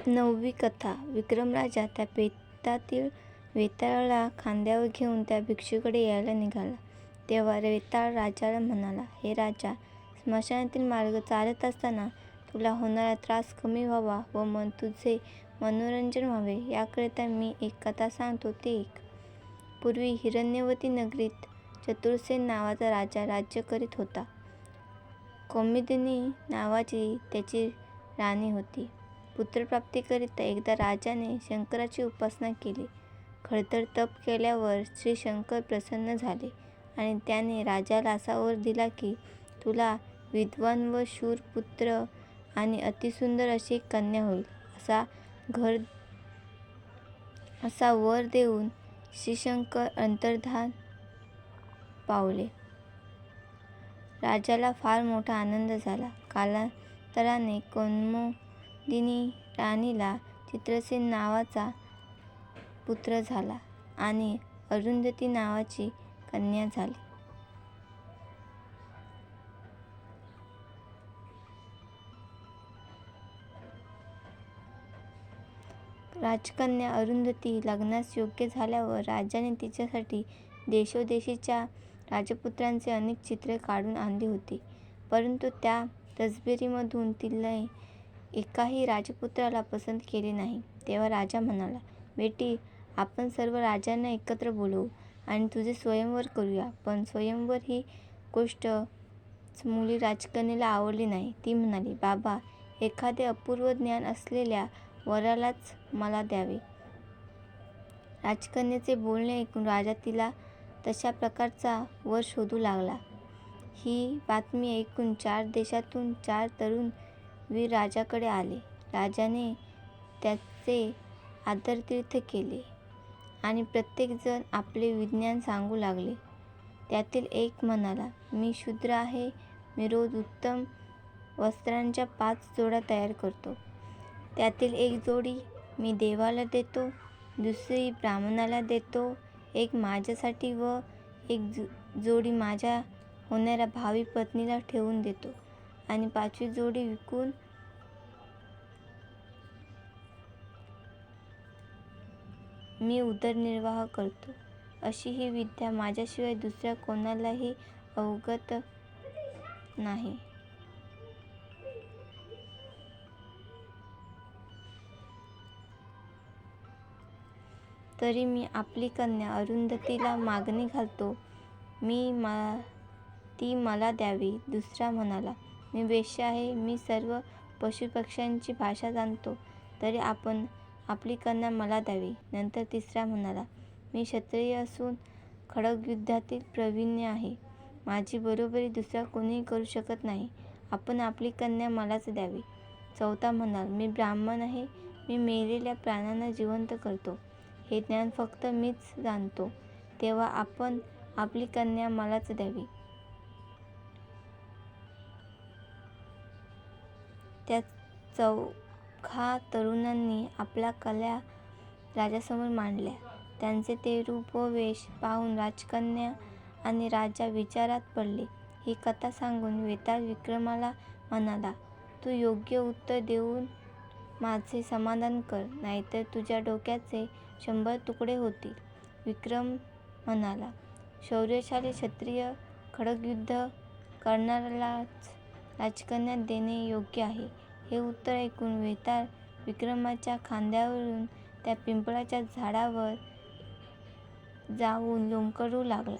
9वी कथा. विक्रमराजा त्या बेतातील वेताळाला खांद्यावर घेऊन त्या भिक्षूकडे यायला निघाला. तेव्हा वेताळ राजाला म्हणाला, हे राजा, स्मशानातील मार्ग चालत असताना तुला होणारा त्रास कमी व्हावा व तुझे मनोरंजन व्हावे याकरिता मी एक कथा सांगतो, ते ऐक. पूर्वी हिरण्यवती नगरीत चतुरसेन नावाचा राजा राज्य करीत होता. कौमुदिनी नावाची त्याची राणी होती. पुत्रप्राप्तीकरिता एकदा राजाने शंकराची उपासना केली. खडतर तप केल्यावर श्री शंकर प्रसन्न झाले आणि त्याने राजाला असा वर दिला की तुला विद्वान व शूर पुत्र आणि अतिसुंदर अशी एक कन्या होईल. असा वर देऊन श्रीशंकर अंतर्धान पावले. राजाला फार मोठा आनंद झाला. कालांतराने कौमुदिनी राणीला चित्रसेन नावाचा पुत्र झाला आणि अरुंधती नावाची कन्या झाली. राजकन्या अरुंधती लग्नास योग्य झाल्यावर राजाने तिच्यासाठी देशोदेशीच्या राजपुत्रांचे अनेक चित्रे काढून आणली होती. परंतु त्या तसबिरीमधून तिने एकाही राजपुत्राला पसंत केले नाही. तेव्हा राजा म्हणाला, बेटी, आपण सर्व राजांना एकत्र बोलवू आणि तुझे स्वयंवर करूया. पण स्वयंवर ही गोष्ट मुली राजकन्येला आवडली नाही. ती म्हणाली, बाबा, एखादे अपूर्व ज्ञान असलेल्या वरालाच मला द्यावे. राजकन्येचे बोलणे ऐकून राजा तिला तशा प्रकारचा वर शोधू लागला. ही बातमी ऐकून 4 देशातून 4 तरुण वीर राजाकडे आले. राजाने त्यांचे आदरातिथ्य केले आणि प्रत्येकजण आपले विज्ञान सांगू लागले. त्यातील एक म्हणाला, मी शूद्र आहे. मी रोज उत्तम वस्त्रांच्या 5 जोड्या तयार करतो. त्यातील एक जोडी मी देवाला देतो, दुसरी ब्राह्मणाला देतो, एक माझ्यासाठी व एक जोडी माझ्या होणाऱ्या भावी पत्नीला ठेवून देतो आणि 5वी जोडी विकून मी उदरनिर्वाह करतो. अशी ही विद्या माझ्याशिवाय दुसऱ्या कोणालाही अवगत नाही. तरी मी आपली कन्या अरुंधतीला मागणी घालतो. ती मला द्यावी. दुसरा म्हणाला, मी वेश्या आहे. मी सर्व पशुपक्ष्यांची भाषा जाणतो. तरी आपण आपली कन्या मला द्यावी. नंतर तिसरा म्हणाला, मी क्षत्रिय असून खड्गयुद्धातील प्रवीण आहे. माझी बरोबरी दुसरा कोणीही करू शकत नाही. आपण आपली कन्या मलाच द्यावी. चौथा म्हणाला, मी ब्राह्मण आहे. मी मेलेल्या प्राण्यांना जिवंत करतो. हे ज्ञान फक्त मीच जाणतो. तेव्हा आपण आपली कन्या मलाच द्यावी. त्या 4 तरुणांनी आपल्या कल्या राजासमोर मांडल्या. त्यांचे ते रूप व वेश पाहून राजकन्या आणि राजा विचारात पडले. ही कथा सांगून वेताळ विक्रमाला म्हणाला, तू योग्य उत्तर देऊन माझे समाधान कर, नाहीतर तुझ्या डोक्याचे 100 तुकडे होतील. विक्रम म्हणाला, शौर्यशाली क्षत्रिय खड्गयुद्ध करणाऱ्यालाच राजकन्या देणे योग्य आहे. हे उत्तर ऐकून वेताळ विक्रमाच्या खांद्यावरून त्या पिंपळाच्या झाडावर जाऊन लोंबकळू लागला.